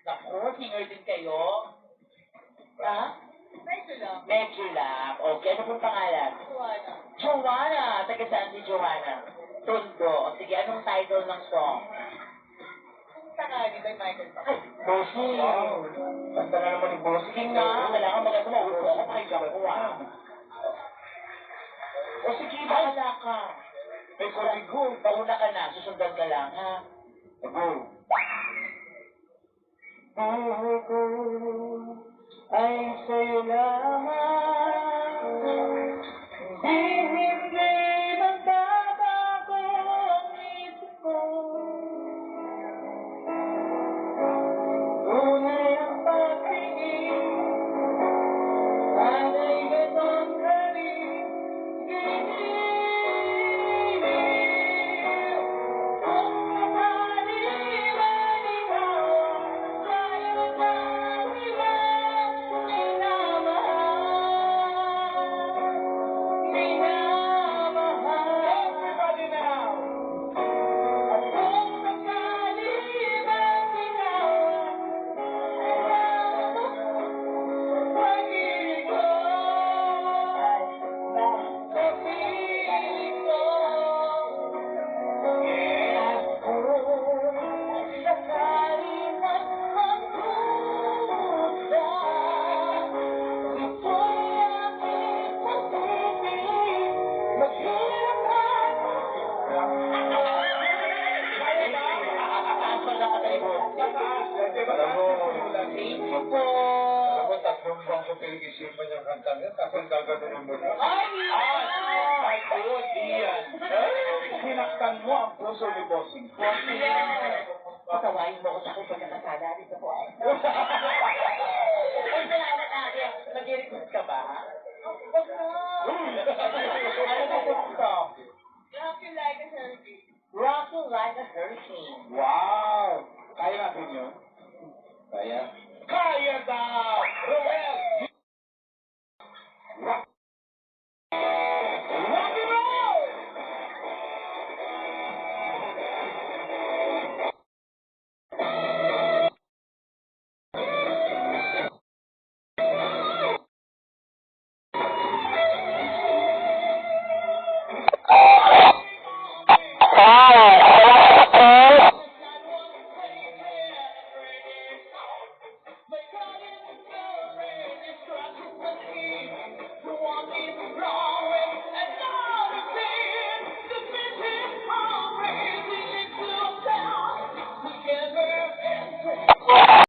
Naku, singer din kayo. Ha? Medyo lang. Medyo lang. Okay, ano pong pangalan? Juana. Joanna. Taga saan si Joanna? Tondo. O sige, anong title ng song? Sakali by Michael Paz. Ay, Bossing. Wow. Basta na naman ni Bossing. Sige nga, kailangan maganda mo. Ako pakinggan ko O sige, bahala ka. May kodigo. Pauna ka na, susundan ka lang, ha? Go. Buhay ko ay sa'yo lamang. Hindi magbabago ang isip ko. Tunay ang pagtingin, sana'y ganon ka rin. Giniling, kung sakali man ikaw tayo ng ibang minamahal. Everybody now. At kung sakali man ikaw pag-ibig ko sa piling ko. At kung sakali man magduda, ito'y aking pag-ibig. Maghirap ako. Kaya ba? Taas pa na katalibot. Mataas. Di ba taas na simulan? Thank you po. Alam mo, 3 buwan ko pinag-isipan yung kantang yan, tapos gaganunin mo na. Ay! Ay, good, Ian. Sinaktan mo ang puso ni Bossing. Patawain mo ko sa aking pagkakasala dito po. Ay, salamat ate. Nag-request ka ba? Wag na. Ano ba pong song? Rock you like a hurricane. Rock you like a hurricane. Wow! Kaya natin yun? Kaya? Kaya daw! Roel! Rock!